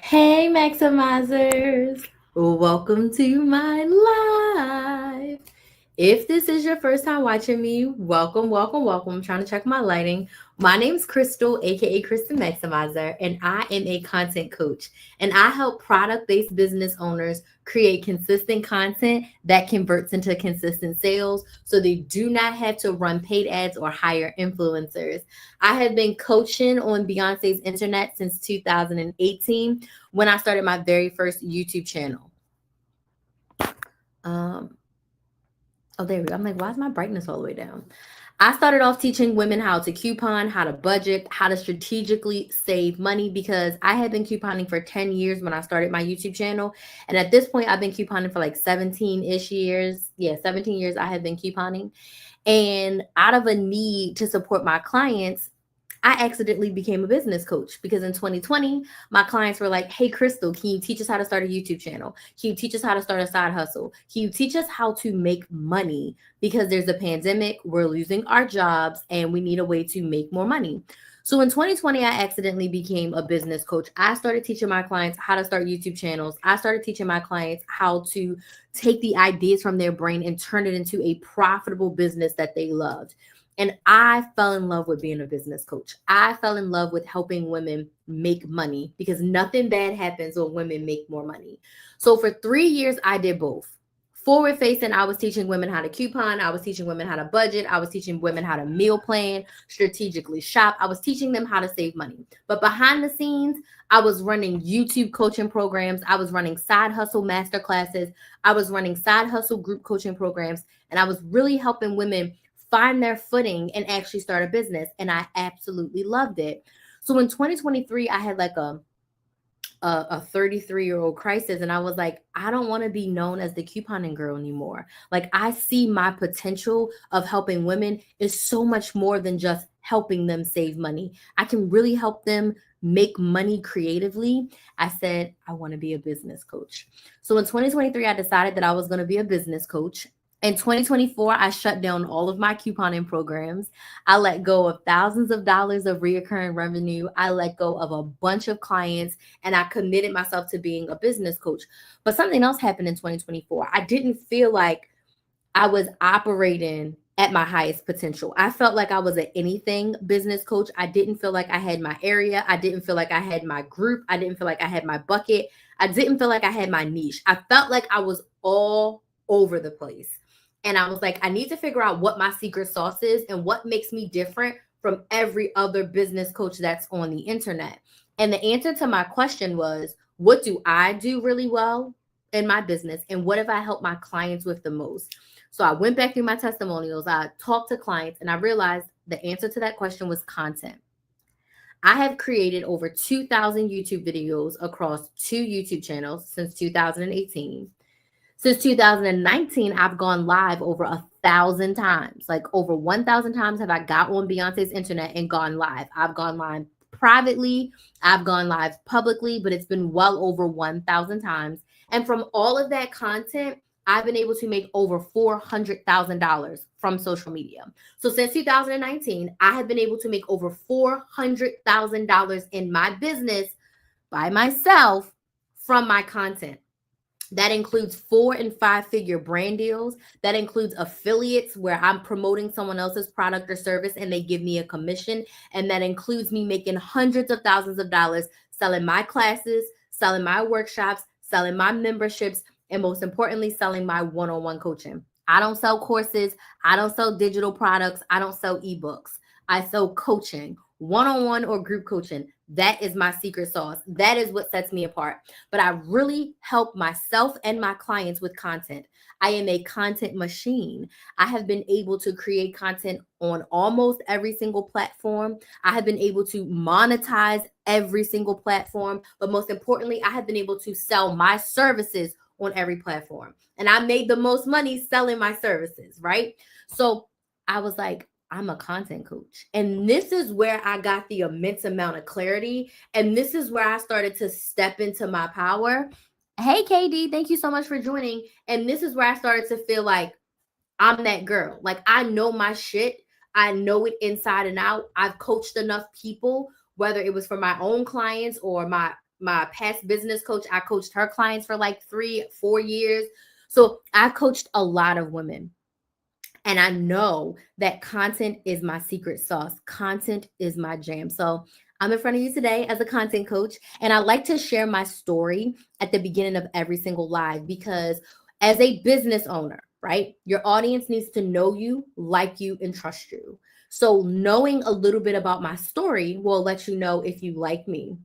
Hey, Maximizers! Welcome to my live. If this is your first time watching me, welcome, welcome, welcome. I'm trying to check my lighting. My name's Crystal, aka Kristen Maximizer, and I am a content coach. And I help product based business owners create consistent content that converts into consistent sales so they do not have to run paid ads or hire influencers. I have been coaching on Beyonce's internet since 2018 when I started my very first YouTube channel. Um, oh, there we go. I'm like, why is my brightness all the way down? I started off teaching women how to coupon, how to budget, how to strategically save money because I had been couponing for 10 years when I started my YouTube channel. And at this point, I've been couponing for like 17-ish years. Yeah, 17 years I have been couponing. And out of a need to support my clients, I accidentally became a business coach because in 2020, my clients were like, "Hey, Crystal, can you teach us how to start a YouTube channel? Can you teach us how to start a side hustle? Can you teach us how to make money? Because there's a pandemic, we're losing our jobs, and we need a way to make more money." So in 2020, I accidentally became a business coach. I started teaching my clients how to start YouTube channels. I started teaching my clients how to take the ideas from their brain and turn it into a profitable business that they loved. And I fell in love with being a business coach. I fell in love with helping women make money because nothing bad happens when women make more money. So for 3 years, I did both. Forward facing, I was teaching women how to coupon. I was teaching women how to budget. I was teaching women how to meal plan, strategically shop. I was teaching them how to save money. But behind the scenes, I was running YouTube coaching programs. I was running side hustle master classes. I was running side hustle group coaching programs. And I was really helping women find their footing and actually start a business. And I absolutely loved it. So in 2023, I had like a 33-year-old crisis, and I was like, I don't want to be known as the couponing girl anymore. Like, I see my potential of helping women is so much more than just helping them save money. I can really help them make money creatively. I said I want to be a business coach. So in 2023, I decided that I was going to be a business coach. In 2024, I shut down all of my couponing programs. I let go of thousands of dollars of reoccurring revenue. I let go of a bunch of clients, and I committed myself to being a business coach. But something else happened in 2024. I didn't feel like I was operating at my highest potential. I felt like I was an anything business coach. I didn't feel like I had my area. I didn't feel like I had my group. I didn't feel like I had my bucket. I didn't feel like I had my niche. I felt like I was all over the place. And I was like, I need to figure out what my secret sauce is and what makes me different from every other business coach that's on the internet. And the answer to my question was, what do I do really well in my business? And what have I helped my clients with the most? So I went back through my testimonials, I talked to clients, and I realized the answer to that question was content. I have created over 2,000 YouTube videos across 2 YouTube channels since 2018. Since 2019, I've gone live over 1,000 times. Like over 1,000 times have I got on Beyonce's internet and gone live. I've gone live privately, I've gone live publicly, but it's been well over 1,000 times. And from all of that content, I've been able to make over $400,000 from social media. So since 2019, I have been able to make over $400,000 in my business by myself from my content. That includes 4 and 5 figure brand deals. That includes affiliates where I'm promoting someone else's product or service and they give me a commission. And that includes me making hundreds of thousands of dollars selling my classes, selling my workshops, selling my memberships, and most importantly, selling my one on one coaching. I don't sell courses. I don't sell digital products. I don't sell ebooks. I sell coaching, one on one or group coaching. That is my secret sauce. That is what sets me apart. But I really help myself and my clients with content. I am a content machine. I have been able to create content on almost every single platform. I have been able to monetize every single platform. But most importantly, I have been able to sell my services on every platform. And I made the most money selling my services, right? So I was like, I'm a content coach. And this is where I got the immense amount of clarity. And this is where I started to step into my power. Hey, KD, thank you so much for joining. And this is where I started to feel like I'm that girl. Like, I know my shit. I know it inside and out. I've coached enough people, whether it was for my own clients or my my past business coach, I coached her clients for like 3-4 years. So I coached a lot of women. And I know that content is my secret sauce. Content is my jam. So I'm in front of you today as a content coach, and I like to share my story at the beginning of every single live because as a business owner, right, your audience needs to know you, like you, and trust you. So knowing a little bit about my story will let you know if you like me.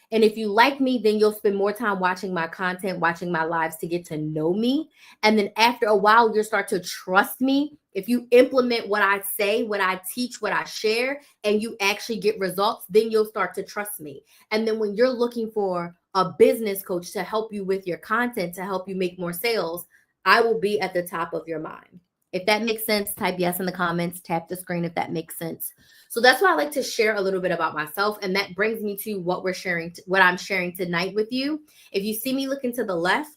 And if you like me, then you'll spend more time watching my content, watching my lives to get to know me. And then after a while, you'll start to trust me. If you implement what I say, what I teach, what I share, and you actually get results, then you'll start to trust me. And then when you're looking for a business coach to help you with your content, to help you make more sales, I will be at the top of your mind. If that makes sense, type yes in the comments, tap the screen if that makes sense. So that's why I like to share a little bit about myself. And that brings me to what I'm sharing tonight with you. If you see me looking to the left,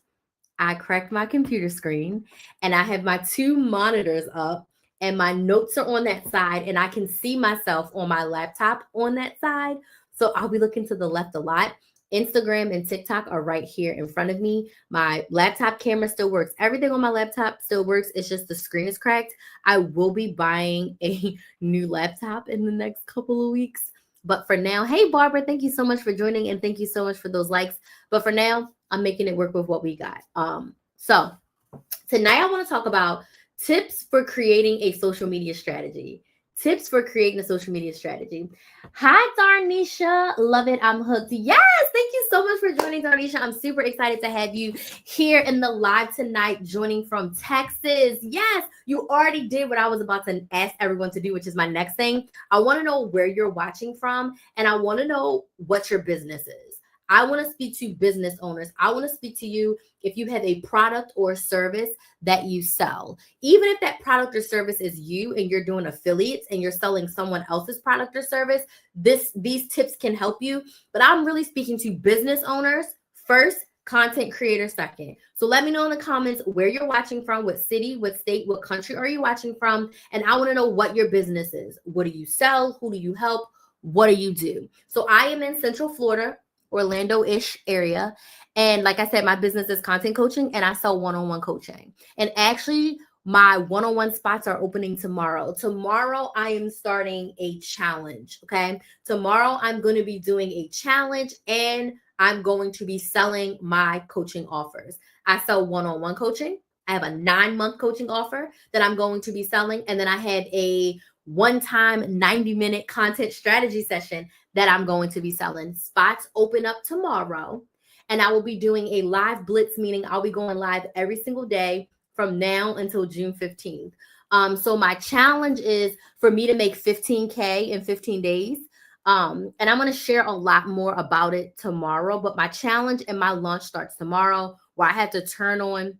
I cracked my computer screen and I have my 2 monitors up and my notes are on that side and I can see myself on my laptop on that side. So I'll be looking to the left a lot. Instagram and TikTok are right here in front of me. My laptop camera still works. Everything on my laptop still works. It's just the screen is cracked. I will be buying a new laptop in the next couple of weeks. But for now, hey, Barbara, thank you so much for joining and thank you so much for those likes. But for now, I'm making it work with what we got. So tonight I want to talk about tips for creating a social media strategy. Tips for creating a social media strategy. Hi, Darnisha. Love it. I'm hooked. Yes. Thank you so much for joining, Darnisha. I'm super excited to have you here in the live tonight, joining from Texas. Yes, you already did what I was about to ask everyone to do, which is my next thing. I want to know where you're watching from, and I want to know what your business is. I want to speak to business owners. I want to speak to you if you have a product or service that you sell. Even if that product or service is you and you're doing affiliates and you're selling someone else's product or service, these tips can help you. But I'm really speaking to business owners first, content creators second. So let me know in the comments where you're watching from, what city, what state, what country are you watching from? And I want to know what your business is. What do you sell? Who do you help? What do you do? So I am in Central Florida, Orlando-ish area. And like I said, my business is content coaching and I sell one-on-one coaching. And actually, my one-on-one spots are opening tomorrow. Tomorrow, I am starting a challenge, okay? Tomorrow, I'm going to be doing a challenge and I'm going to be selling my coaching offers. I sell one-on-one coaching. I have a 9-month coaching offer that I'm going to be selling. And then I have a one-time 90-minute content strategy session that I'm going to be selling. Spots open up tomorrow, and I will be doing a live blitz, meaning I'll be going live every single day from now until June 15th. So my challenge is for me to make 15K in 15 days. And I'm going to share a lot more about it tomorrow, but my challenge and my launch starts tomorrow, where I have to turn on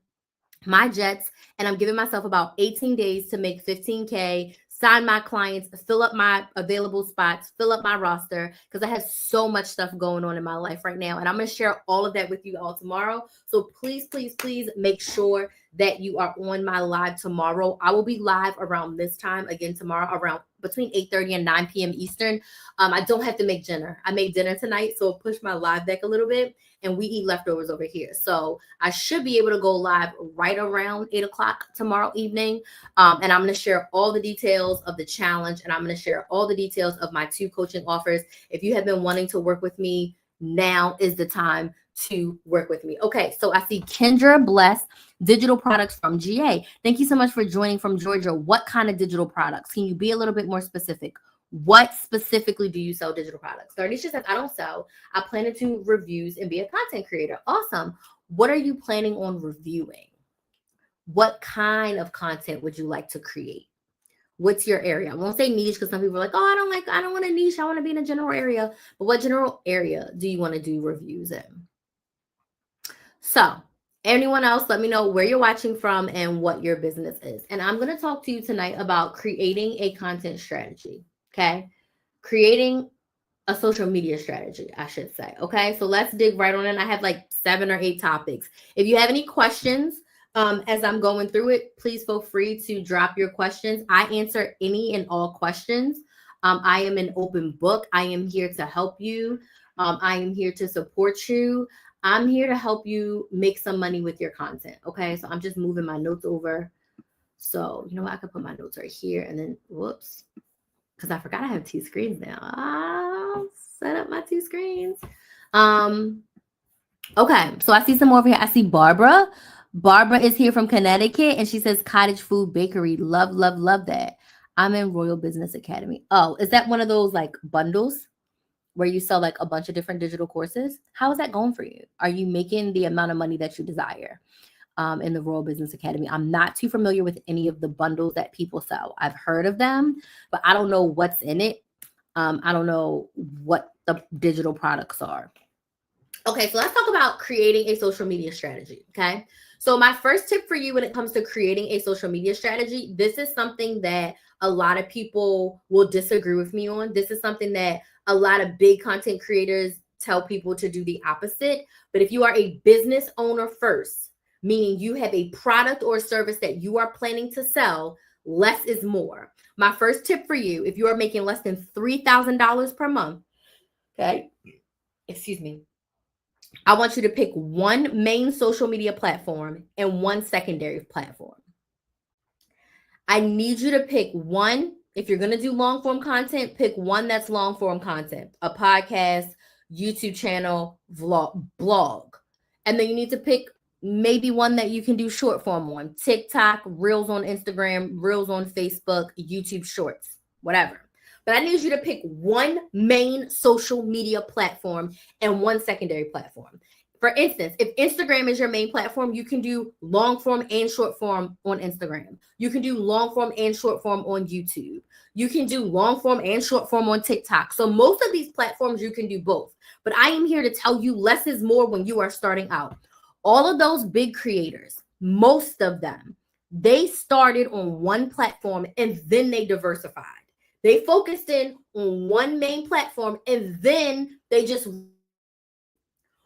my jets and I'm giving myself about 18 days to make 15K, sign my clients, fill up my available spots, fill up my roster, because I have so much stuff going on in my life right now. And I'm going to share all of that with you all tomorrow. So please, please, please make sure that you are on my live tomorrow. I will be live around this time again tomorrow, around between 8:30 and 9 p.m. Eastern. I don't have to make dinner. I made dinner tonight, so push my live back a little bit, and we eat leftovers over here. So I should be able to go live right around 8 o'clock tomorrow evening. And I'm going to share all the details of the challenge, and I'm going to share all the details of my 2 coaching offers. If you have been wanting to work with me, now is the time to work with me. Okay, so I see Kendra Bless, digital products from GA. Thank you so much for joining from Georgia. What kind of digital products? Can you be a little bit more specific? What specifically do you sell digital products? Darnisha says, I don't sell. I plan to do reviews and be a content creator. Awesome. What are you planning on reviewing? What kind of content would you like to create? What's your area? I won't say niche because some people are like, oh, I don't want a niche. I want to be in a general area. But what general area do you want to do reviews in? So anyone else, let me know where you're watching from and what your business is. And I'm going to talk to you tonight about creating a content strategy. Okay. Creating a social media strategy, I should say. Okay. So let's dig right on in. I have like 7 or 8 topics. If you have any questions, as I'm going through it, please feel free to drop your questions. I answer any and all questions. I am an open book. I am here to help you. I am here to support you. I'm here to help you make some money with your content. Okay. So I'm just moving my notes over. So, you know what? I could put my notes right here and then, whoops, because I forgot I have 2 screens now. I'll set up my 2 screens. Okay. So I see some more over here. I see Barbara. Barbara is here from Connecticut and she says cottage food bakery. Love, love, love that. I'm in Royal Business Academy. Oh, is that one of those like bundles where you sell like a bunch of different digital courses? How is that going for you? Are you making the amount of money that you desire in the Royal Business Academy? I'm not too familiar with any of the bundles that people sell. I've heard of them, but I don't know what's in it. I don't know what the digital products are. Okay, so let's talk about creating a social media strategy, okay? So my first tip for you when it comes to creating a social media strategy, this is something that a lot of people will disagree with me on. This is something that a lot of big content creators tell people to do the opposite. But if you are a business owner first, meaning you have a product or service that you are planning to sell, less is more. My first tip for you, if you are making less than $3,000 per month, okay, excuse me, I want you to pick one main social media platform and one secondary platform. I need you to pick one. If you're going to do long form content, pick one that's long form content, a podcast, YouTube channel, blog. And then you need to pick maybe one that you can do short form on, TikTok, Reels on Instagram, Reels on Facebook, YouTube Shorts, whatever. But I need you to pick one main social media platform and one secondary platform. For instance, if Instagram is your main platform, you can do long form and short form on Instagram. You can do long form and short form on YouTube. You can do long form and short form on TikTok. So most of these platforms, you can do both. But I am here to tell you less is more when you are starting out. All of those big creators, most of them, they started on one platform and then they diversified. They focused in on one main platform and then they just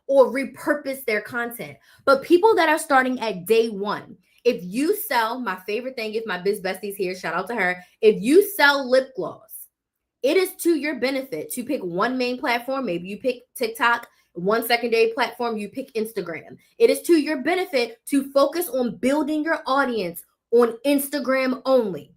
or repurpose their content. But people that are starting at day one, if you sell, my favorite thing, if my biz bestie's here, shout out to her. If you sell lip gloss, it is to your benefit to pick one main platform. Maybe you pick TikTok, one secondary platform, you pick Instagram. It is to your benefit to focus on building your audience on Instagram only.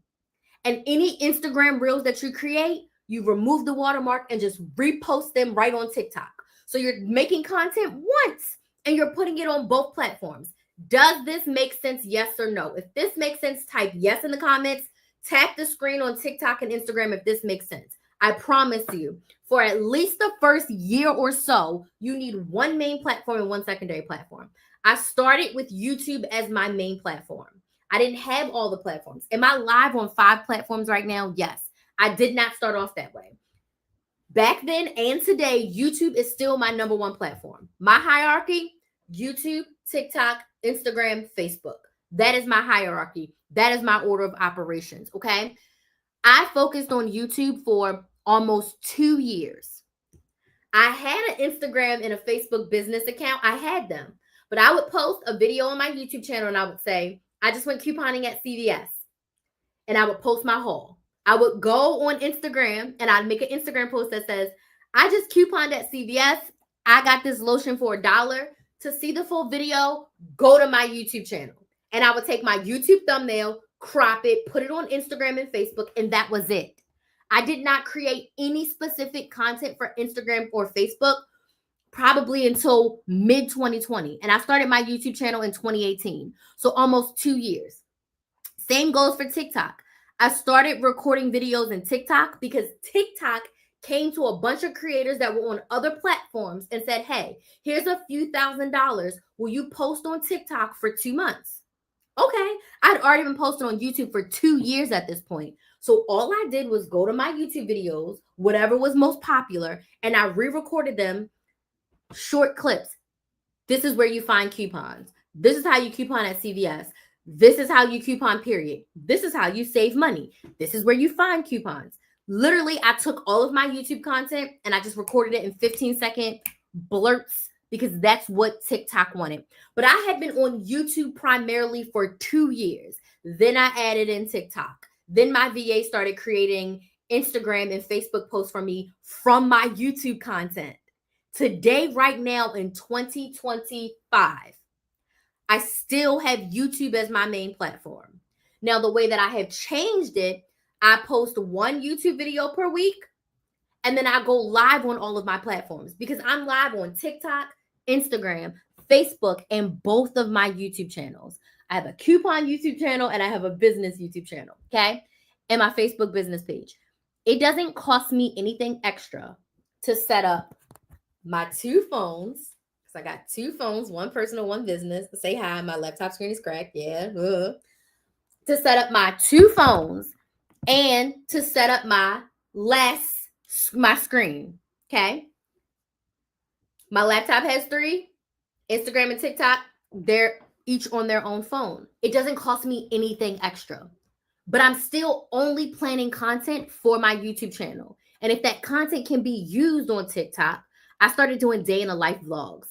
And any Instagram reels that you create, you remove the watermark and just repost them right on TikTok. So you're making content once and you're putting it on both platforms. Does this make sense? Yes or no? If this makes sense, type yes in the comments. Tap the screen on TikTok and Instagram if this makes sense. I promise you, for at least the first year or so, you need one main platform and one secondary platform. I started with YouTube as my main platform. I didn't have all the platforms. Am I live on 5 platforms right now? Yes. I did not start off that way. Back then and today, YouTube is still my number one platform. My hierarchy, YouTube, TikTok, Instagram, Facebook. That is my hierarchy. That is my order of operations, okay? I focused on YouTube for almost 2 years. I had an Instagram and a Facebook business account. I had them. But I would post a video on my YouTube channel and I would say, I just went couponing at CVS. And I would post my haul. I would go on Instagram and I'd make an Instagram post that says, I just couponed at CVS. I got this lotion for $1. To see the full video, go to my YouTube channel. And I would take my YouTube thumbnail, crop it, put it on Instagram and Facebook, and that was it. I did not create any specific content for Instagram or Facebook probably until mid 2020. And I started my YouTube channel in 2018. So almost 2 years. Same goes for TikTok. I started recording videos in TikTok because TikTok came to a bunch of creators that were on other platforms and said, hey, here's a few $1,000s. Will you post on TikTok for 2 months? Okay. I'd already been posting on YouTube for 2 years at this point. So all I did was go to my YouTube videos, whatever was most popular, and I re-recorded them, short clips. This is where you find coupons. This is how you coupon at CVS. This is how you coupon, period. This is how you save money. This is where you find coupons. Literally, I took all of my YouTube content and I just recorded it in 15-second blurts because that's what TikTok wanted. But I had been on YouTube primarily for 2 years. Then I added in TikTok. Then my VA started creating Instagram and Facebook posts for me from my YouTube content. Today, right now in 2025, I still have YouTube as my main platform. Now, the way that I have changed it, I post one YouTube video per week, and then I go live on all of my platforms because I'm live on TikTok, Instagram, Facebook, and both of my YouTube channels. I have a coupon YouTube channel and I have a business YouTube channel, okay? And my Facebook business page. It doesn't cost me anything extra to set up my two phones. So I got two phones, one personal, one business. Say hi, my laptop screen is cracked. Yeah. To set up my two phones and to set up my screen. Okay. My laptop has 3, Instagram and TikTok. They're each on their own phone. It doesn't cost me anything extra, but I'm still only planning content for my YouTube channel. And if that content can be used on TikTok, I started doing day in a life vlogs.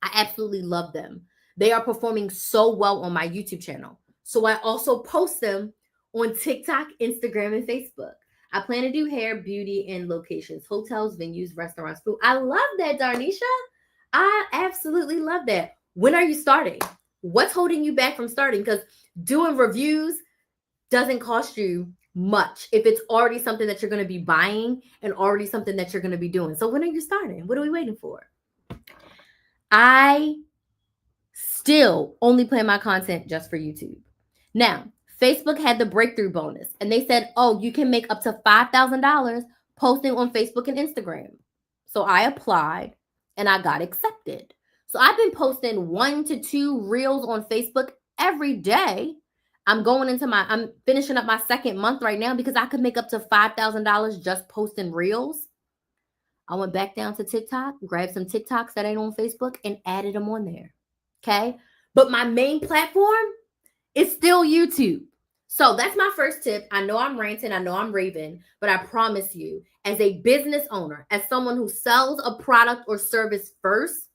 I absolutely love them. They are performing so well on my YouTube channel. So I also post them on TikTok, Instagram, and Facebook. I plan to do hair, beauty, and locations, hotels, venues, restaurants, food. I love that, Darnisha. I absolutely love that. When are you starting? What's holding you back from starting? Because doing reviews doesn't cost you much if it's already something that you're going to be buying and already something that you're going to be doing. So when are you starting? What are we waiting for? I still only plan my content just for YouTube. Now, Facebook had the breakthrough bonus and they said, oh, you can make up to $5,000 posting on Facebook and Instagram. So I applied and I got accepted. So I've been posting 1 to 2 reels on Facebook every day. I'm finishing up my second month right now because I could make up to $5,000 just posting reels. I went back down to TikTok, grabbed some TikToks that ain't on Facebook and added them on there. Okay. But my main platform is still YouTube. So that's my first tip. I know I'm ranting, I know I'm raving, but I promise you, as a business owner, as someone who sells a product or service first,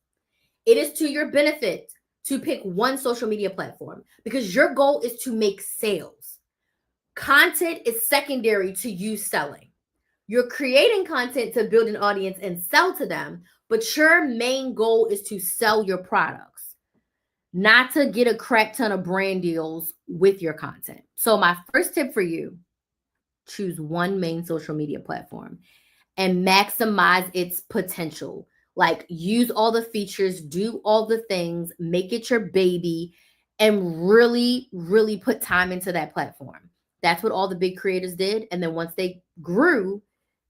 it is to your benefit to pick one social media platform because your goal is to make sales. Content is secondary to you selling. You're creating content to build an audience and sell to them, but your main goal is to sell your products, not to get a crap ton of brand deals with your content. So my first tip for you, choose one main social media platform and maximize its potential. Like use all the features, do all the things, make it your baby, and really, really put time into that platform. That's what all the big creators did. And then once they grew,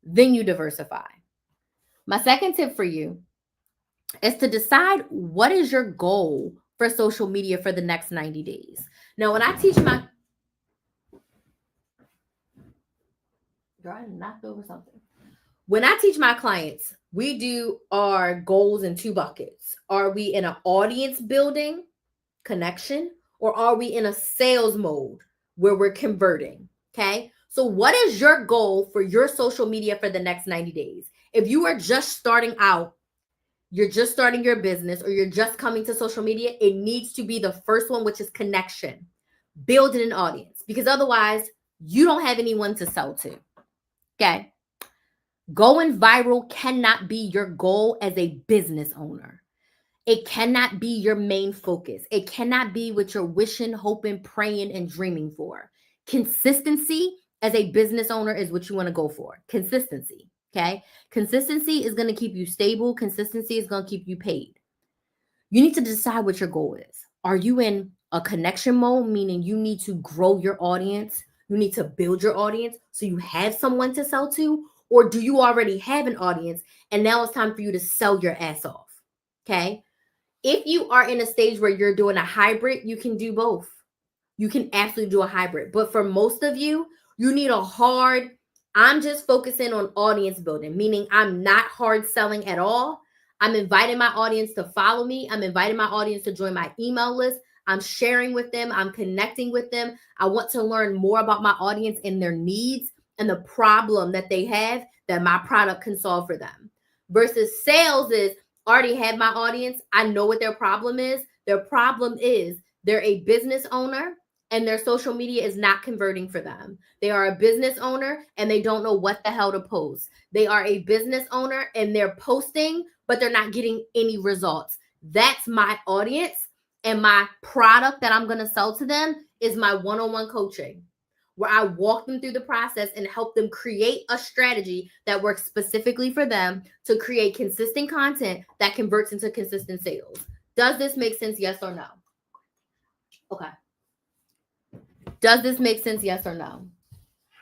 then you diversify. My second tip for you is to decide what is your goal for social media for the next 90 days. Now, when I teach my... I knocked over something. When I teach my clients, we do our goals in 2 buckets. Are we in an audience building connection or are we in a sales mode where we're converting? Okay. So what is your goal for your social media for the next 90 days? If you are just starting out, you're just starting your business or you're just coming to social media, it needs to be the first one, which is connection, building an audience, because otherwise you don't have anyone to sell to. Okay. Going viral cannot be your goal as a business owner. It cannot be your main focus. It cannot be what you're wishing, hoping, praying, and dreaming for. Consistency as a business owner is what you want to go for. Consistency. Okay. Consistency is going to keep you stable. Consistency is going to keep you paid. You need to decide what your goal is. Are you in a connection mode, meaning you need to grow your audience? You need to build your audience so you have someone to sell to? Or do you already have an audience and now it's time for you to sell your ass off? Okay. If you are in a stage where you're doing a hybrid, you can do both. You can absolutely do a hybrid. But for most of you, you need I'm just focusing on audience building, meaning I'm not hard selling at all. I'm inviting my audience to follow me. I'm inviting my audience to join my email list. I'm sharing with them. I'm connecting with them. I want to learn more about my audience and their needs and the problem that they have that my product can solve for them. Versus sales is, already have my audience. I know what their problem is. Their problem is they're a business owner and their social media is not converting for them. They are a business owner and they don't know what the hell to post. They are a business owner and they're posting, but they're not getting any results. That's my audience, and my product that I'm going to sell to them is my one-on-one coaching, where I walk them through the process and help them create a strategy that works specifically for them to create consistent content that converts into consistent sales. Does this make sense? Yes or no? Okay. Does this make sense? Yes or no?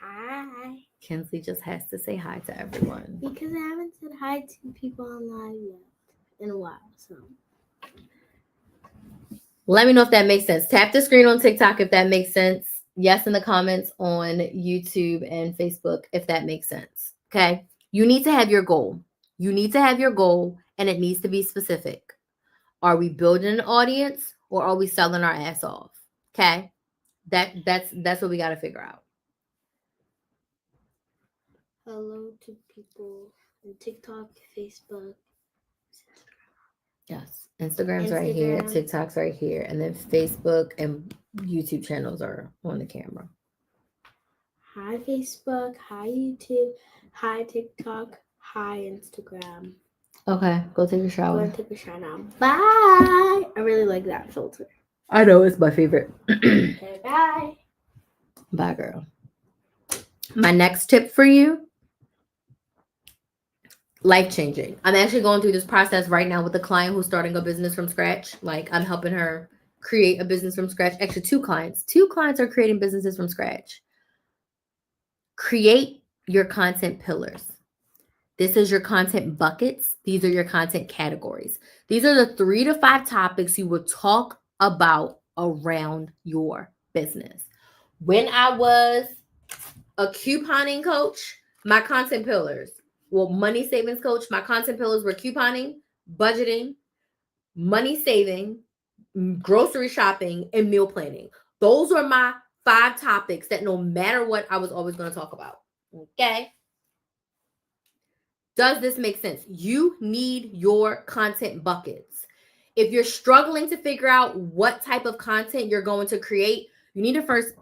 Hi. Kinsley just has to say hi to everyone. Because I haven't said hi to people online yet in a while. So let me know if that makes sense. Tap the screen on TikTok if that makes sense. Yes, in the comments on YouTube and Facebook if that makes sense. Okay. You need to have your goal. You need to have your goal, and it needs to be specific. Are we building an audience, or are we selling our ass off? Okay. That's what we got to figure out. hello to people on TikTok, Facebook. Yes. Instagram's right here, TikTok's right here, and then Facebook and YouTube channels are on the camera. Hi Facebook, hi YouTube, hi TikTok, hi Instagram. Okay, go take a shower. Go and take a shower now. Bye. I really like that filter. I know, it's my favorite. Okay, bye. Bye, girl. My next tip for you, life-changing. I'm actually going through this process right now with a client who's starting a business from scratch. Like, I'm helping her create a business from scratch. Actually, two clients are creating businesses from scratch. Create your content pillars. This is your content buckets. These are your content categories. These are the 3 to 5 topics you will talk about around your business. When I was a couponing coach, my content pillars, well, money savings coach, my content pillars were couponing, budgeting, money saving, grocery shopping, and meal planning. Those are my 5 topics that no matter what, I was always going to talk about. Okay. Does this make sense? You need your content buckets. If you're struggling to figure out what type of content you're going to create, you need to first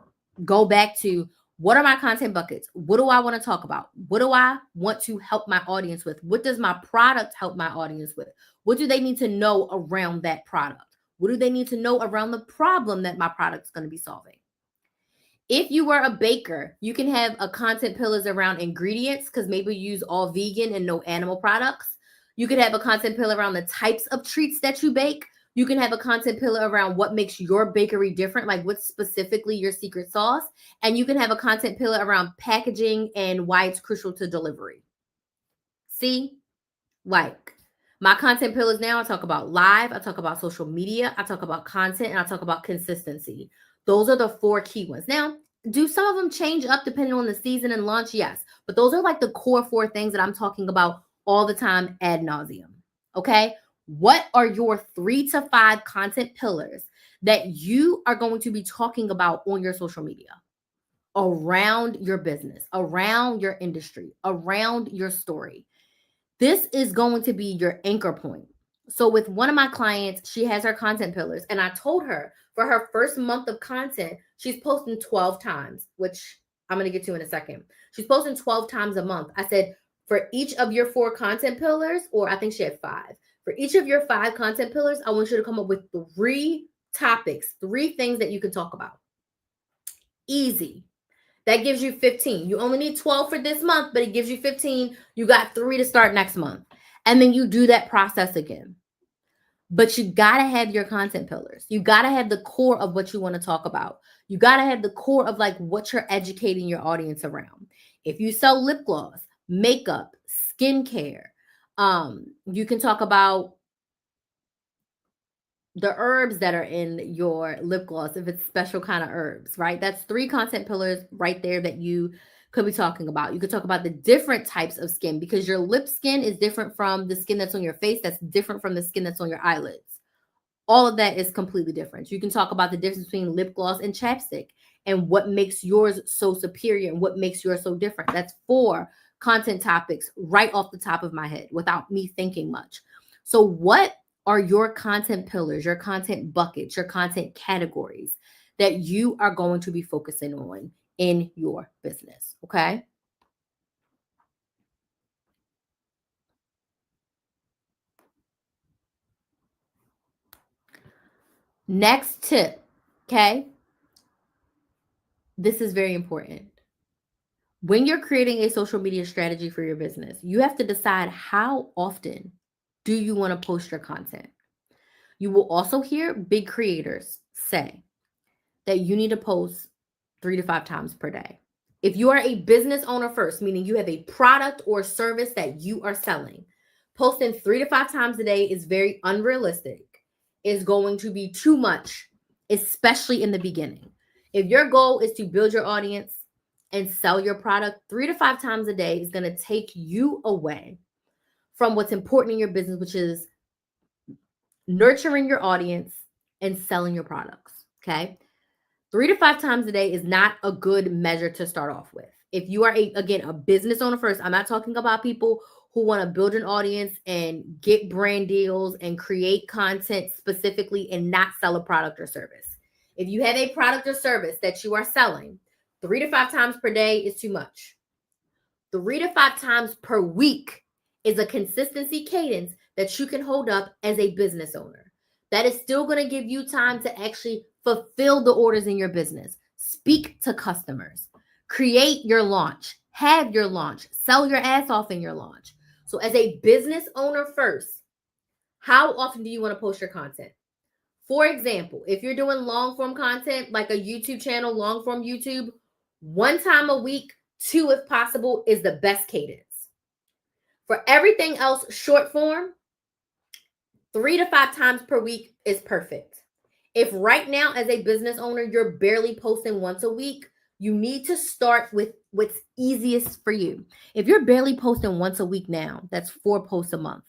go back to, what are my content buckets? What do I want to talk about? What do I want to help my audience with? What does my product help my audience with? What do they need to know around that product? What do they need to know around the problem that my product's going to be solving? If you were a baker, you can have a content pillars around ingredients, because maybe you use all vegan and no animal products. You could have a content pillar around the types of treats that you bake. You can have a content pillar around what makes your bakery different, like what's specifically your secret sauce. And you can have a content pillar around packaging and why it's crucial to delivery. See? Like, my content pillars now, I talk about live, I talk about social media, I talk about content, and I talk about consistency. Those are the 4 key ones. Now, do some of them change up depending on the season and launch? Yes. But those are like the core 4 things that I'm talking about all the time ad nauseum. Okay. What are your 3 to 5 content pillars that you are going to be talking about on your social media, around your business, around your industry, around your story? This is going to be your anchor point. So with one of my clients, she has her content pillars, and I told her for her first month of content, she's posting 12 times, which I'm going to get to in a second. She's posting 12 times a month. I said, for each of your 4 content pillars, or I think she had 5, for each of your 5 content pillars, I want you to come up with 3 topics, 3 things that you can talk about. Easy. That gives you 15. You only need 12 for this month, but it gives you 15. You got 3 to start next month. And then you do that process again. But you got to have your content pillars. You got to have the core of what you want to talk about. You got to have the core of like what you're educating your audience around. If you sell lip gloss, makeup, skincare, you can talk about the herbs that are in your lip gloss, if it's special kind of herbs, right? That's 3 content pillars right there that you could be talking about. You could talk about the different types of skin, because your lip skin is different from the skin that's on your face. That's different from the skin that's on your eyelids. All of that is completely different. You can talk about the difference between lip gloss and chapstick and what makes yours so superior and what makes yours so different. That's 4 content topics right off the top of my head without me thinking much. So what are your content pillars, your content buckets, your content categories that you are going to be focusing on in your business? Okay. Next tip, okay? This is very important. When you're creating a social media strategy for your business, you have to decide how often do you want to post your content. You will also hear big creators say that you need to post 3 to 5 times per day. If you are a business owner first, meaning you have a product or service that you are selling, posting 3 to 5 times a day is very unrealistic. It's going to be too much, especially in the beginning. If your goal is to build your audience and sell your product, 3 to 5 times a day is going to take you away from what's important in your business, which is nurturing your audience and selling your products. Okay. 3 to 5 times a day is not a good measure to start off with. If you are a business owner first, I'm not talking about people who want to build an audience and get brand deals and create content specifically and not sell a product or service. If you have a product or service that you are selling, 3 to 5 times per day is too much. 3 to 5 times per week is a consistency cadence that you can hold up as a business owner. That is still going to give you time to actually fulfill the orders in your business, speak to customers, create your launch, have your launch, sell your ass off in your launch. So as a business owner first, how often do you want to post your content? For example, if you're doing long form content, like a YouTube channel, long form YouTube, 1 time a week, 2 if possible, is the best cadence. For everything else, short form, 3 to 5 times per week is perfect. If right now as a business owner, you're barely posting once a week, you need to start with what's easiest for you. If you're barely posting once a week now, that's 4 posts a month.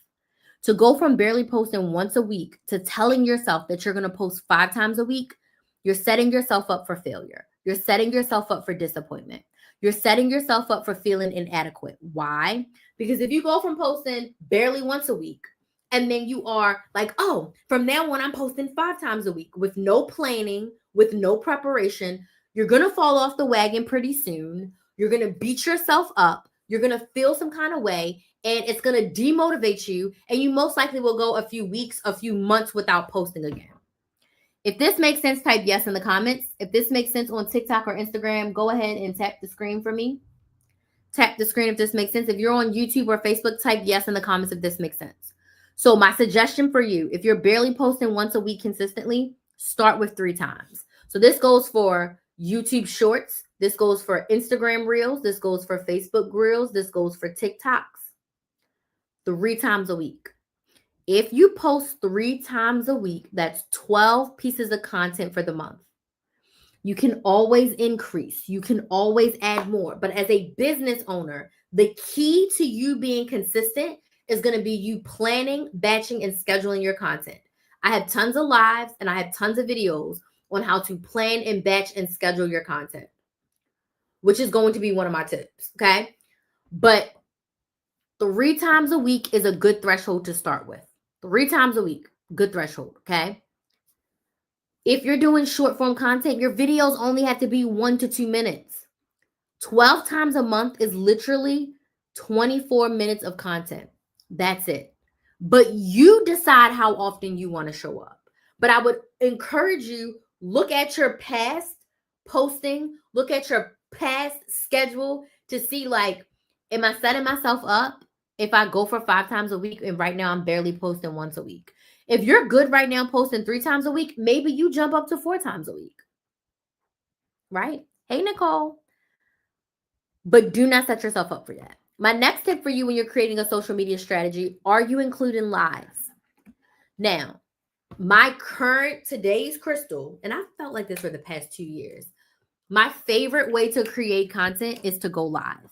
To go from barely posting once a week to telling yourself that you're going to post 5 times a week, you're setting yourself up for failure. You're setting yourself up for disappointment. You're setting yourself up for feeling inadequate. Why? Because if you go from posting barely once a week and then you are like, oh, from now on, I'm posting 5 times a week with no planning, with no preparation, you're going to fall off the wagon pretty soon. You're going to beat yourself up. You're going to feel some kind of way, and it's going to demotivate you. And you most likely will go a few weeks, a few months without posting again. If this makes sense, type yes in the comments. If this makes sense on TikTok or Instagram, go ahead and tap the screen for me. Tap the screen if this makes sense. If you're on YouTube or Facebook, type yes in the comments if this makes sense. So my suggestion for you, if you're barely posting once a week consistently, start with 3 times. So this goes for YouTube Shorts. This goes for Instagram Reels. This goes for Facebook Reels. This goes for TikToks. 3 times a week. If you post 3 times a week, that's 12 pieces of content for the month. You can always increase. You can always add more. But as a business owner, the key to you being consistent is going to be you planning, batching, and scheduling your content. I have tons of lives and I have tons of videos on how to plan and batch and schedule your content, which is going to be one of my tips, okay? But 3 times a week is a good threshold to start with. 3 times a week, good threshold, okay? If you're doing short form content, your videos only have to be 1 to 2 minutes. 12 times a month is literally 24 minutes of content. That's it. But you decide how often you want to show up. But I would encourage you, look at your past posting, look at your past schedule to see, like, am I setting myself up if I go for 5 times a week and right now I'm barely posting once a week? If you're good right now posting 3 times a week, maybe you jump up to 4 times a week, right? Hey, Nicole. But do not set yourself up for that. My next tip for you when you're creating a social media strategy, are you including lives? Now, my today's crystal, and I've felt like this for the past 2 years, my favorite way to create content is to go live.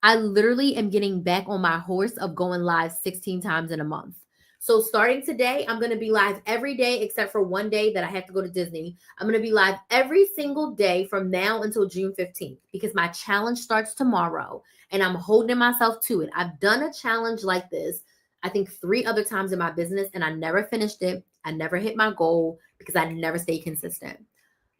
I literally am getting back on my horse of going live 16 times in a month. So starting today, I'm going to be live every day except for one day that I have to go to Disney. I'm going to be live every single day from now until June 15th because my challenge starts tomorrow and I'm holding myself to it. I've done a challenge like this, I think 3 other times in my business, and I never finished it. I never hit my goal because I never stayed consistent.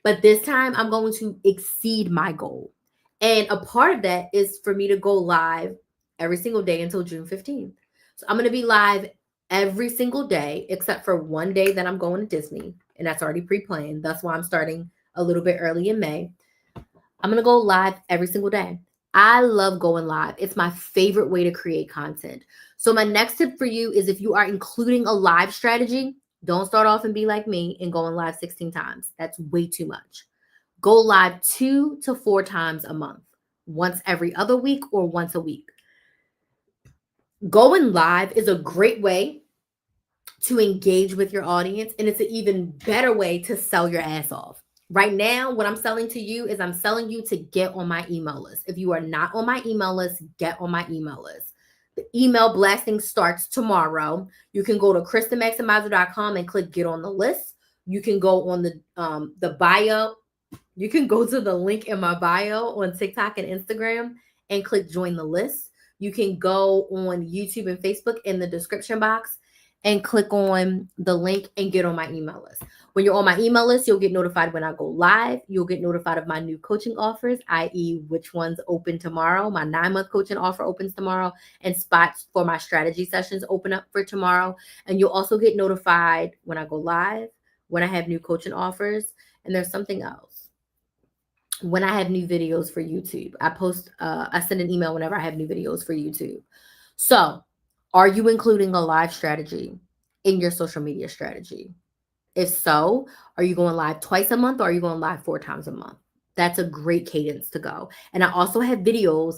But this time I'm going to exceed my goal. And a part of that is for me to go live every single day until June 15th. So I'm going to be live every single day except for one day that I'm going to Disney. and that's already pre-planned. That's why I'm starting a little bit early in May. I'm going to go live every single day. I love going live. It's my favorite way to create content. So my next tip for you is if you are including a live strategy, don't start off and be like me and going live 16 times. That's way too much. Go live 2 to 4 times a month, once every other week or once a week. Going live is a great way to engage with your audience, and it's an even better way to sell your ass off. Right now, what I'm selling to you is I'm selling you to get on my email list. If you are not on my email list, get on my email list. The email blasting starts tomorrow. You can go to KristenMaximizer.com and click get on the list. You can go on the bio. You can go to the link in my bio on TikTok and Instagram and click join the list. You can go on YouTube and Facebook in the description box and click on the link and get on my email list. When you're on my email list, you'll get notified when I go live. You'll get notified of my new coaching offers, i.e. which ones open tomorrow. My 9-month coaching offer opens tomorrow, and spots for my strategy sessions open up for tomorrow. And you'll also get notified when I go live, when I have new coaching offers, and there's something else. When I have new videos for YouTube, I send an email whenever I have new videos for YouTube. So, are you including a live strategy in your social media strategy? If so, are you going live twice a month or are you going live 4 times a month? That's a great cadence to go. And I also have videos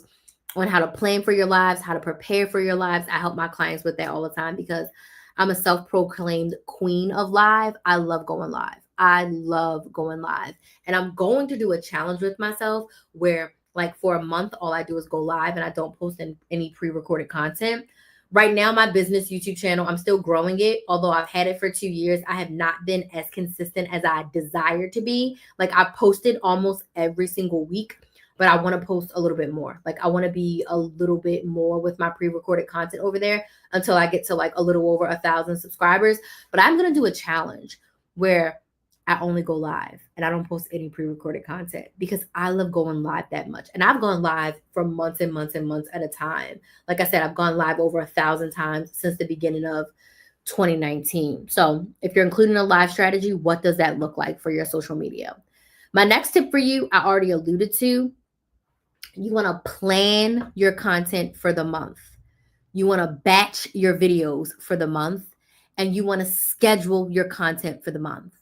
on how to plan for your lives, how to prepare for your lives. I help my clients with that all the time because I'm a self-proclaimed queen of live. I love going live. I love going live. And I'm going to do a challenge with myself where like for a month, all I do is go live and I don't post any pre-recorded content. Right now, my business YouTube channel, I'm still growing it. Although I've had it for 2 years, I have not been as consistent as I desire to be. Like I posted almost every single week, but I want to post a little bit more. Like I want to be a little bit more with my pre-recorded content over there until I get to like a little over 1,000 subscribers. But I'm going to do a challenge where I only go live and I don't post any pre-recorded content because I love going live that much. And I've gone live for months and months and months at a time. Like I said, I've gone live over 1,000 times since the beginning of 2019. So if you're including a live strategy, what does that look like for your social media? My next tip for you, I already alluded to. You want to plan your content for the month. You want to batch your videos for the month, and you want to schedule your content for the month.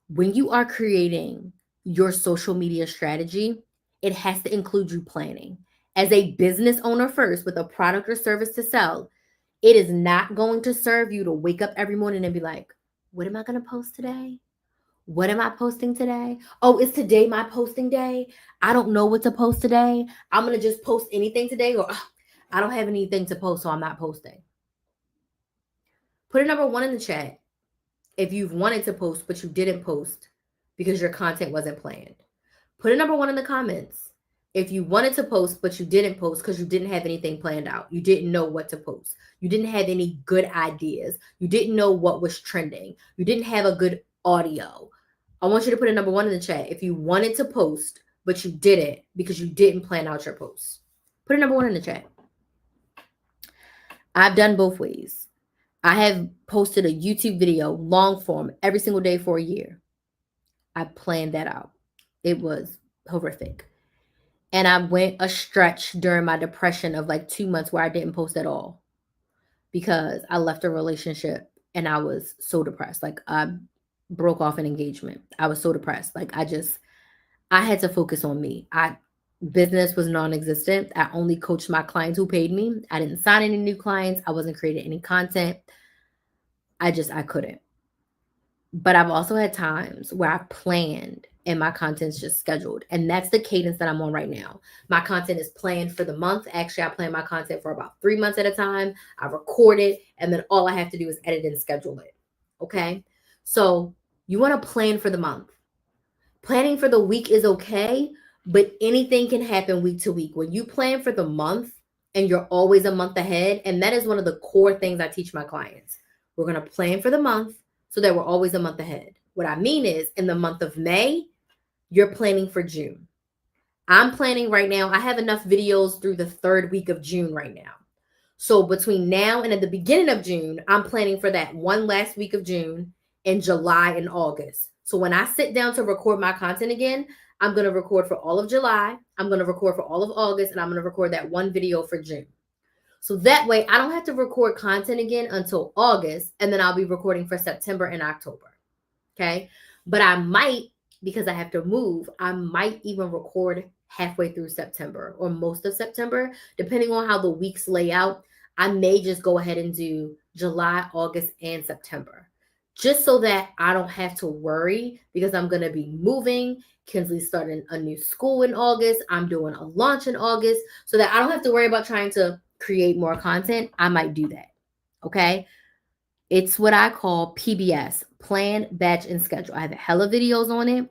When you are creating your social media strategy, it has to include you planning. As a business owner first with a product or service to sell, it is not going to serve you to wake up every morning and be like, what am I going to post today? What am I posting today? Oh, is today my posting day? I don't know what to post today. I'm going to just post anything today, or I don't have anything to post, so I'm not posting. Put a number 1 in the chat if you've wanted to post, but you didn't post because your content wasn't planned. Put a number 1 in the comments if you wanted to post, but you didn't post because you didn't have anything planned out. You didn't know what to post. You didn't have any good ideas. You didn't know what was trending. You didn't have a good audio. I want you to put a number 1 in the chat if you wanted to post, but you didn't because you didn't plan out your posts. Put a number 1 in the chat. I've done both ways. I have posted a YouTube video, long form, every single day for a year. I planned that out. It was horrific. And I went a stretch during my depression of like 2 months where I didn't post at all because I left a relationship and I was so depressed. Like I broke off an engagement. I was so depressed. Like I had to focus on me. Business was non-existent. I only coached my clients who paid me. I didn't sign any new clients. I wasn't creating any content. I couldn't. But I've also had times where I planned and my content's just scheduled. And that's the cadence that I'm on right now. My content is planned for the month. Actually, I plan my content for about 3 months at a time. I record it, and then all I have to do is edit and schedule it. Okay? So you want to plan for the month. Planning for the week is okay, but anything can happen week to week. When you plan for the month and you're always a month ahead, and that is one of the core things I teach my clients. We're going to plan for the month so that we're always a month ahead. What I mean is in the month of May, you're planning for June. I'm planning right now. I have enough videos through the 3rd week of June right now. So between now and at the beginning of June, I'm planning for that one last week of June in July and August. So when I sit down to record my content again, I'm going to record for all of July, I'm going to record for all of August, and I'm going to record that one video for June. So that way I don't have to record content again until August, and then I'll be recording for September and October. Okay. But I might, because I have to move, I might even record halfway through September or most of September, depending on how the weeks lay out. I may just go ahead and do July, August, and September, just so that I don't have to worry, because I'm going to be moving. Kinsley's starting a new school in August. I'm doing a launch in August, so that I don't have to worry about trying to create more content. I might do that. Okay. It's what I call PBS, plan, batch, and schedule. I have a hella videos on it.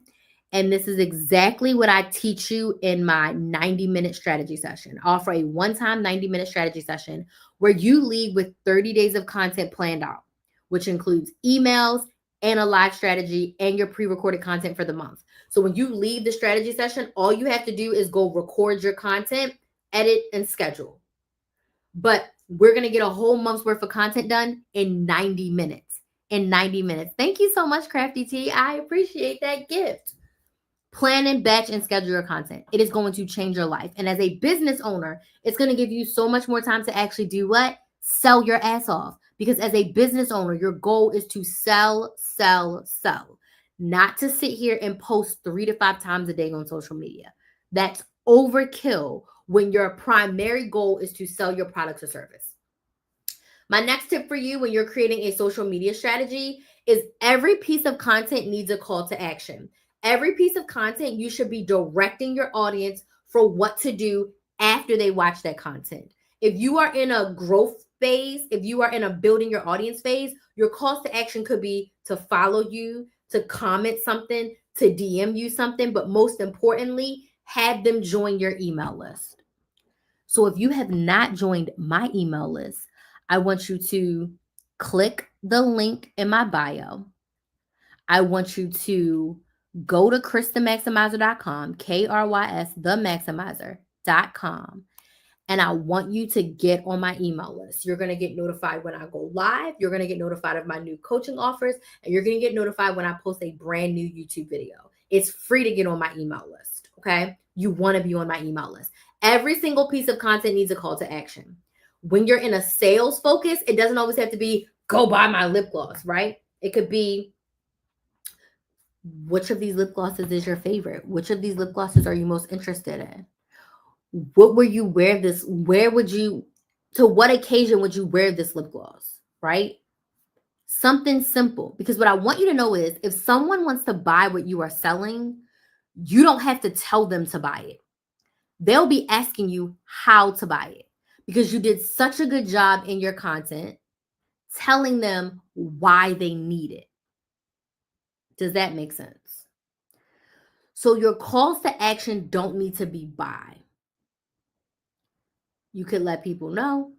And this is exactly what I teach you in my 90-minute strategy session. I offer a one-time 90-minute strategy session where you leave with 30 days of content planned out, which includes emails and a live strategy and your pre-recorded content for the month. So when you leave the strategy session, all you have to do is go record your content, edit, and schedule. But we're going to get a whole month's worth of content done in 90 minutes. In 90 minutes. Thank you so much, Crafty T. I appreciate that gift. Plan and batch and schedule your content. It is going to change your life. And as a business owner, it's going to give you so much more time to actually do what? Sell your ass off. Because as a business owner, your goal is to sell, sell, sell. Not to sit here and post 3 to 5 times a day on social media. That's overkill when your primary goal is to sell your product or service. My next tip for you when you're creating a social media strategy is every piece of content needs a call to action. Every piece of content, you should be directing your audience for what to do after they watch that content. If you are in a growth phase, if you are in a building your audience phase, your calls to action could be to follow you, to comment something, to DM you something, but most importantly, have them join your email list. So if you have not joined my email list, I want you to click the link in my bio. I want you to go to KrysTheMaximizer.com, KRYS, themaximizer.com. And I want you to get on my email list. You're going to get notified when I go live. You're going to get notified of my new coaching offers. And you're going to get notified when I post a brand new YouTube video. It's free to get on my email list. Okay. You want to be on my email list. Every single piece of content needs a call to action. When you're in a sales focus, it doesn't always have to be go buy my lip gloss, right? It could be, which of these lip glosses is your favorite? Which of these lip glosses are you most interested in? What will you wear this? To what occasion would you wear this lip gloss, right? Something simple. Because what I want you to know is if someone wants to buy what you are selling, you don't have to tell them to buy it. They'll be asking you how to buy it because you did such a good job in your content telling them why they need it. Does that make sense? So your calls to action don't need to be buy. You could let people know.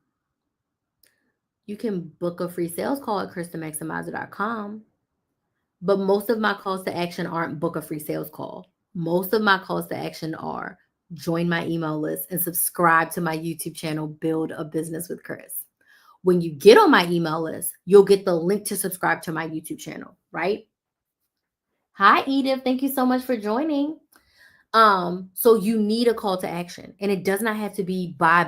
You can book a free sales call at KrysTheMaximizer.com. But most of my calls to action aren't book a free sales call. Most of my calls to action are join my email list and subscribe to my YouTube channel, Build a Business with Krys. When you get on my email list, you'll get the link to subscribe to my YouTube channel, right? Hi, Edith. Thank you so much for joining. So you need a call to action, and it does not have to be buy.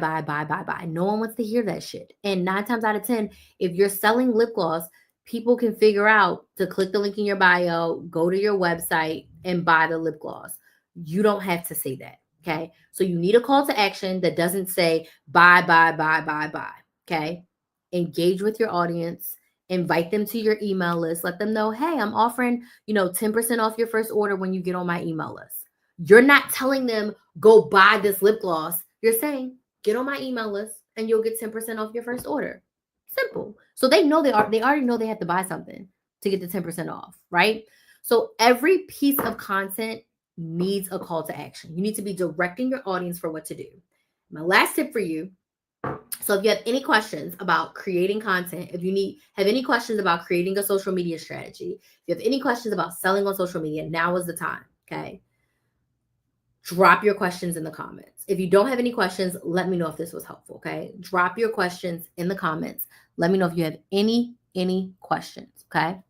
No one wants to hear that shit. And 9 times out of 10, if you're selling lip gloss, people can figure out to click the link in your bio, go to your website and buy the lip gloss. You don't have to say that. Okay. So you need a call to action that doesn't say buy. Okay. Engage with your audience, invite them to your email list, let them know, hey, I'm offering, 10% off your first order when you get on my email list. You're not telling them go buy this lip gloss. You're saying get on my email list and you'll get 10% off your first order. Simple. So they know they already know they have to buy something to get the 10% off, right? So every piece of content needs a call to action. You need to be directing your audience for what to do. My last tip for you. So if you have any questions about creating content, if you have any questions about creating a social media strategy, if you have any questions about selling on social media, now is the time. Okay. Drop your questions in the comments. If you don't have any questions, let me know if this was helpful, okay? Drop your questions in the comments. Let me know if you have any questions, okay?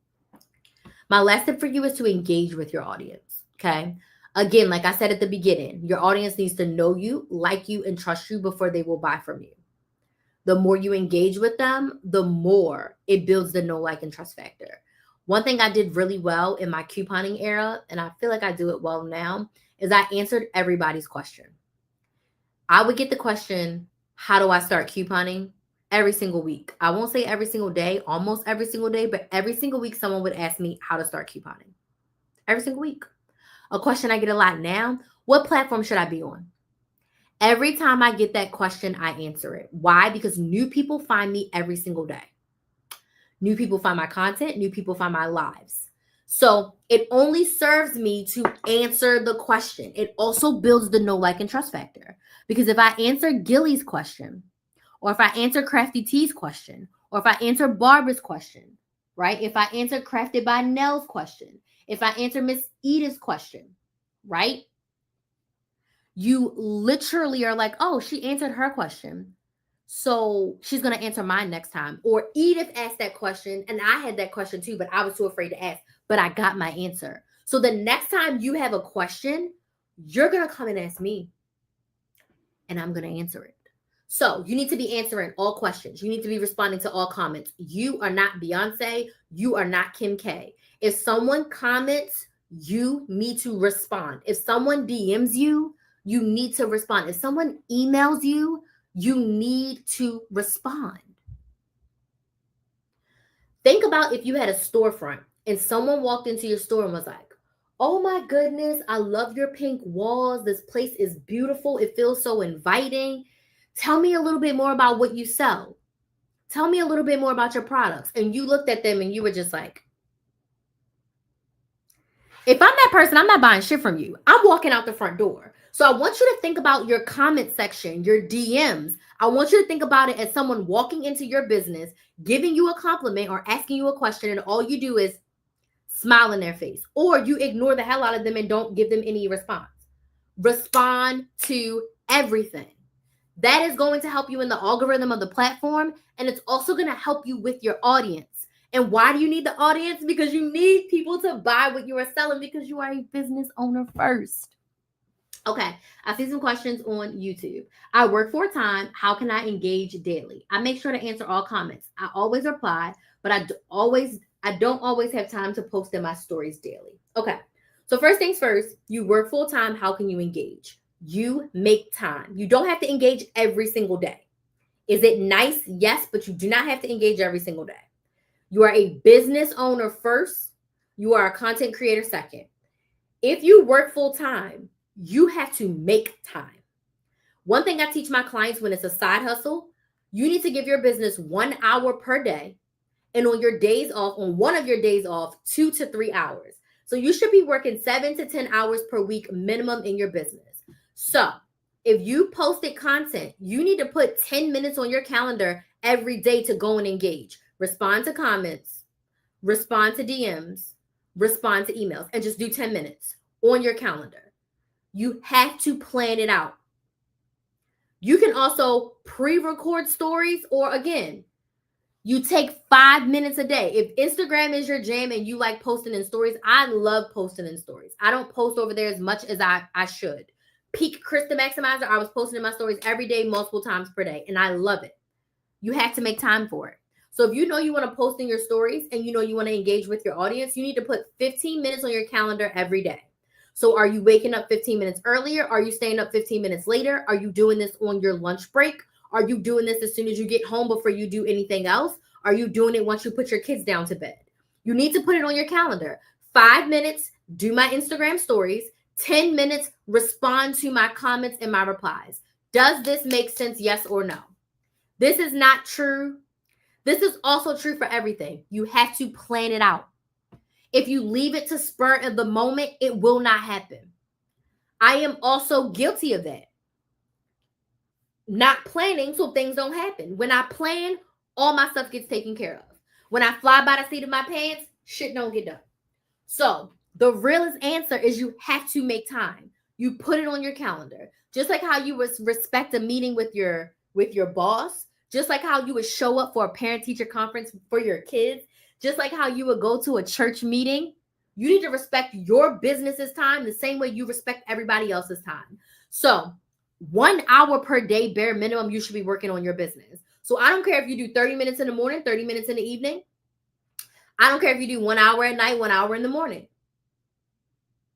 My last tip for you is to engage with your audience. Okay. Again, like I said at the beginning, your audience needs to know you, like you, and trust you before they will buy from you. The more you engage with them, the more it builds the know, like, and trust factor. One thing I did really well in my couponing era, and I feel like I do it well now, is I answered everybody's question. I would get the question, how do I start couponing? Every single week. I won't say every single day, almost every single day, but every single week someone would ask me how to start couponing. Every single week. A question I get a lot now, what platform should I be on? Every time I get that question, I answer it. Why? Because new people find me every single day. New people find my content, new people find my lives. So it only serves me to answer the question. It also builds the know, like, and trust factor. Because if I answer Gilly's question, or if I answer Crafty T's question, or if I answer Barbara's question, right? If I answer Crafted by Nell's question, if I answer Miss Edith's question, right? You literally are like, oh, she answered her question, so she's going to answer mine next time. Or Edith asked that question, and I had that question too, but I was too afraid to ask, but I got my answer. So the next time you have a question, you're going to come and ask me, and I'm going to answer it. So you need to be answering all questions. You need to be responding to all comments. You are not Beyonce. You are not Kim K. If someone comments, you need to respond. If someone DMs you, you need to respond. If someone emails you, you need to respond. Think about if you had a storefront and someone walked into your store and was like, oh my goodness, I love your pink walls. This place is beautiful. It feels so inviting. Tell me a little bit more about what you sell. Tell me a little bit more about your products. And you looked at them and you were just like, if I'm that person, I'm not buying shit from you. I'm walking out the front door. So I want you to think about your comment section, your DMs. I want you to think about it as someone walking into your business, giving you a compliment or asking you a question, and all you do is smile in their face, or you ignore the hell out of them and don't give them any response. Respond to everything. That is going to help you in the algorithm of the platform, and it's also going to help you with your audience. And why do you need the audience? Because you need people to buy what you are selling, because you are a business owner first. Okay, I see some questions on YouTube. I work full-time. How can I engage daily? I make sure to answer all comments. I always reply, but I don't always have time to post in my stories daily. Okay, so first things first, you work full-time. How can you engage? You make time. You don't have to engage every single day. Is it nice? Yes, but you do not have to engage every single day. You are a business owner first. You are a content creator second. If you work full-time, you have to make time. One thing I teach my clients when it's a side hustle, you need to give your business 1 hour per day. And on your days off, on one of your days off, 2 to 3 hours. So you should be working 7 to 10 hours per week minimum in your business. So if you posted content, you need to put 10 minutes on your calendar every day to go and engage. Respond to comments, respond to DMs, respond to emails, and just do 10 minutes on your calendar. You have to plan it out. You can also pre-record stories, or again, you take 5 minutes a day. If Instagram is your jam and you like posting in stories, I love posting in stories. I don't post over there as much as I should. Peak Krista Maximizer, I was posting in my stories every day, multiple times per day, and I love it. You have to make time for it. So if you know you want to post in your stories and you know you want to engage with your audience, you need to put 15 minutes on your calendar every day. So are you waking up 15 minutes earlier? Are you staying up 15 minutes later? Are you doing this on your lunch break? Are you doing this as soon as you get home before you do anything else? Are you doing it once you put your kids down to bed? You need to put it on your calendar. 5 minutes, do my Instagram stories. 10 minutes, respond to my comments and my replies. Does this make sense? Yes or no? This is not true. This is also true for everything. You have to plan it out. If you leave it to spur of the moment, it will not happen. I am also guilty of that. Not planning so things don't happen. When I plan, all my stuff gets taken care of. When I fly by the seat of my pants, shit don't get done. So the realest answer is you have to make time. You put it on your calendar. Just like how you would respect a meeting with your boss, just like how you would show up for a parent-teacher conference for your kids, Just like how you would go to a church meeting, you need to respect your business's time the same way you respect everybody else's time. So 1 hour per day, bare minimum, you should be working on your business. So I don't care if you do 30 minutes in the morning, 30 minutes in the evening. I don't care if you do 1 hour at night, 1 hour in the morning.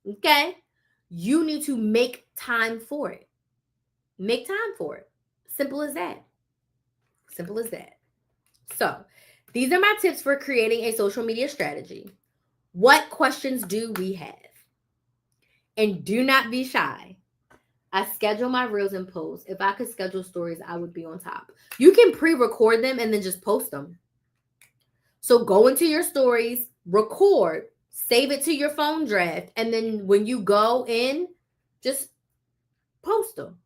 Okay? You need to make time for it. Make time for it. Simple as that. Simple as that. So these are my tips for creating a social media strategy. What questions do we have? And do not be shy. I schedule my reels and posts. If I could schedule stories, I would be on top. You can pre-record them and then just post them. So go into your stories, record, save it to your phone draft, and then when you go in, just post them.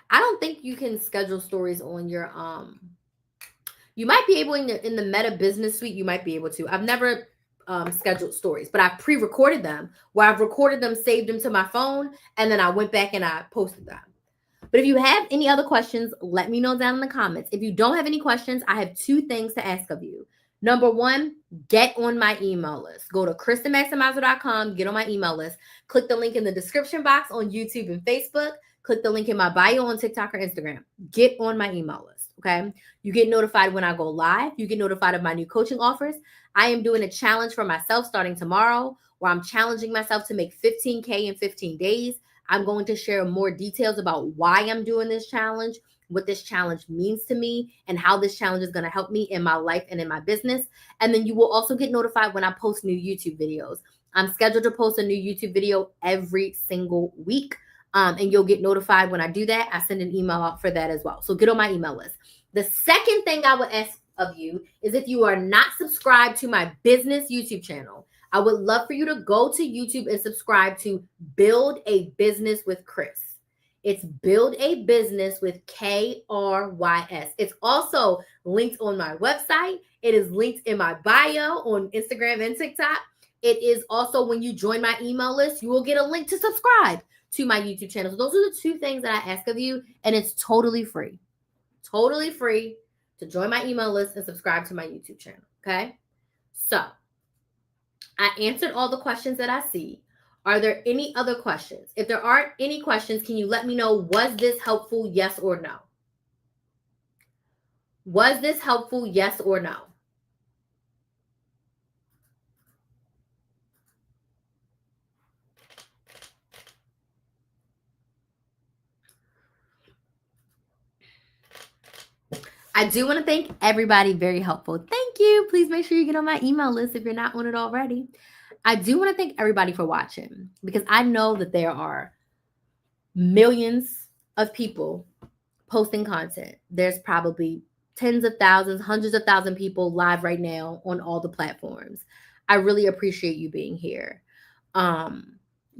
I don't think you can schedule stories on your you might be able in the Meta Business Suite, you might be able to. I've never scheduled stories, but I pre-recorded them where I've recorded them, saved them to my phone, and then I went back and I posted them. But if you have any other questions, let me know down in the comments. If you don't have any questions, I have 2 things to ask of you. Number 1, get on my email list. Go to KristenMaximizer.com, get on my email list. Click the link in the description box on YouTube and Facebook. Click the link in my bio on TikTok or Instagram. Get on my email list, okay? You get notified when I go live. You get notified of my new coaching offers. I am doing a challenge for myself starting tomorrow where I'm challenging myself to make $15K in 15 days. I'm going to share more details about why I'm doing this challenge, what this challenge means to me, and how this challenge is going to help me in my life and in my business. And then you will also get notified when I post new YouTube videos. I'm scheduled to post a new YouTube video every single week. And you'll get notified when I do that. I send an email out for that as well. So get on my email list. The second thing I would ask of you is if you are not subscribed to my business YouTube channel, I would love for you to go to YouTube and subscribe to Build a Business with Kris. It's Build a Business with KRYS. It's also linked on my website. It is linked in my bio on Instagram and TikTok. It is also when you join my email list, you will get a link to subscribe to my YouTube channel. So those are the 2 things that I ask of you, and it's totally free. Totally free to join my email list and subscribe to my YouTube channel, okay? So I answered all the questions that I see. Are there any other questions? If there aren't any questions, can you let me know, was this helpful, yes or no? Was this helpful, yes or no? I do want to thank everybody. Very helpful. Thank you. Please make sure you get on my email list if you're not on it already. I do want to thank everybody for watching because I know that there are millions of people posting content. There's probably tens of thousands, hundreds of thousands of people live right now on all the platforms. I really appreciate you being here.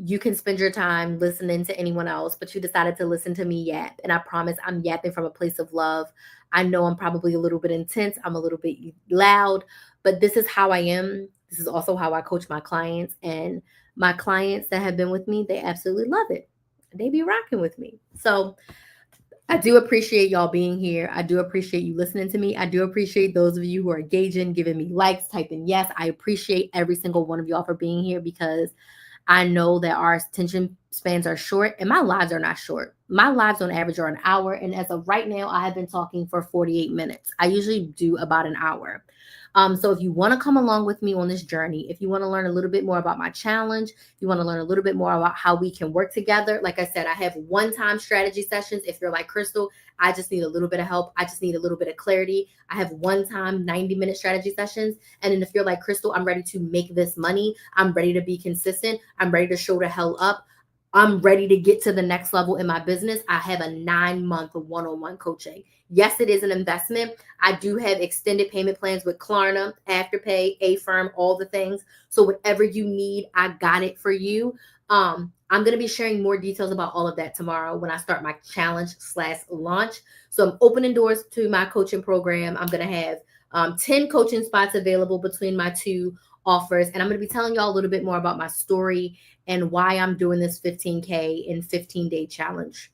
You can spend your time listening to anyone else, but you decided to listen to me yap. And I promise I'm yapping from a place of love. I know I'm probably a little bit intense. I'm a little bit loud, but this is how I am. This is also how I coach my clients. And my clients that have been with me, they absolutely love it. They be rocking with me. So I do appreciate y'all being here. I do appreciate you listening to me. I do appreciate those of you who are engaging, giving me likes, typing yes. I appreciate every single one of y'all for being here because I know that our attention spans are short and my lives are not short. My lives on average are an hour. And as of right now, I have been talking for 48 minutes. I usually do about an hour. So if you want to come along with me on this journey, if you want to learn a little bit more about my challenge, you want to learn a little bit more about how we can work together. Like I said, I have one-time strategy sessions. If you're like Crystal, I just need a little bit of help. I just need a little bit of clarity. I have one-time 90-minute strategy sessions. And then if you're like Crystal, I'm ready to make this money. I'm ready to be consistent. I'm ready to show the hell up. I'm ready to get to the next level in my business. I have a 9-month one-on-one coaching. Yes, it is an investment. I do have extended payment plans with Klarna, Afterpay, Affirm, all the things. So whatever you need, I got it for you. I'm going to be sharing more details about all of that tomorrow when I start my challenge/launch. So I'm opening doors to my coaching program. I'm going to have 10 coaching spots available between my 2 offers. And I'm going to be telling y'all a little bit more about my story and why I'm doing this 15K in 15-day challenge.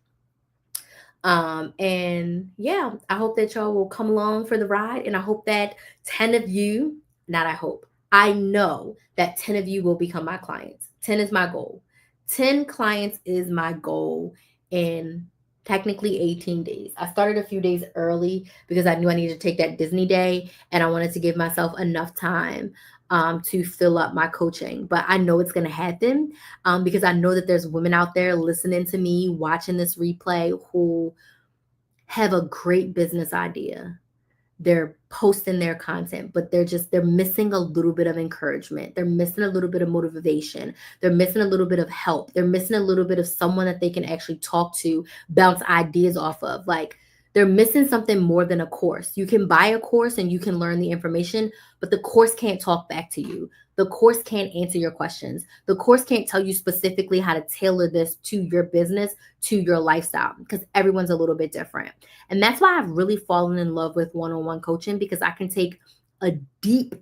And yeah, I hope that y'all will come along for the ride. And I hope that 10 of you not I hope, I know that 10 of you will become my clients. 10 is my goal. 10 clients is my goal in technically 18 days. I started a few days early because I knew I needed to take that Disney day and I wanted to give myself enough time to fill up my coaching. But I know it's going to happen because I know that there's women out there listening to me, watching this replay who have a great business idea. They're posting their content, but they're missing a little bit of encouragement. They're missing a little bit of motivation. They're missing a little bit of help. They're missing a little bit of someone that they can actually talk to, bounce ideas off of. Like, they're missing something more than a course. You can buy a course and you can learn the information, but the course can't talk back to you. The course can't answer your questions. The course can't tell you specifically how to tailor this to your business, to your lifestyle, because everyone's a little bit different. And that's why I've really fallen in love with one-on-one coaching, because I can take a deep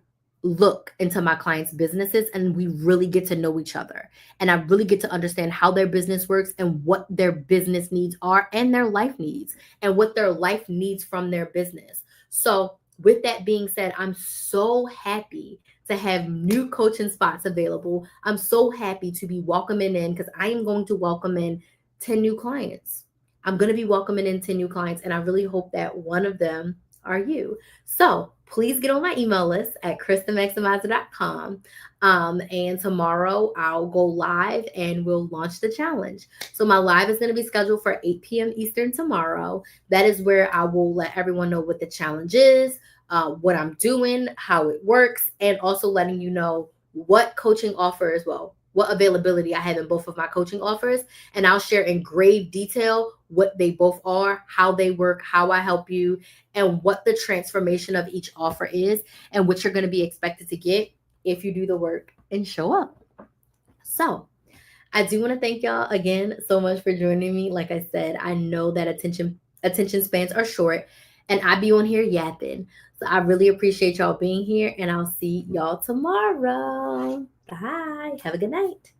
look into my clients' businesses and we really get to know each other. And I really get to understand how their business works and what their business needs are and their life needs and what their life needs from their business. So with that being said, I'm so happy to have new coaching spots available. I'm so happy to be welcoming in, because I am going to welcome in 10 new clients. I'm going to be welcoming in 10 new clients, and I really hope that one of them are you. So please get on my email list at KristaMaximizer.com. And tomorrow I'll go live and we'll launch the challenge. So my live is going to be scheduled for 8 p.m. Eastern tomorrow. That is where I will let everyone know what the challenge is, what I'm doing, how it works, and also letting you know what coaching offer as well, what availability I have in both of my coaching offers. And I'll share in grave detail what they both are, how they work, how I help you, and what the transformation of each offer is, and what you're going to be expected to get if you do the work and show up. So I do want to thank y'all again so much for joining me. Like I said, I know that attention spans are short, and I be on here yapping. So I really appreciate y'all being here, and I'll see y'all tomorrow. Bye. Have a good night.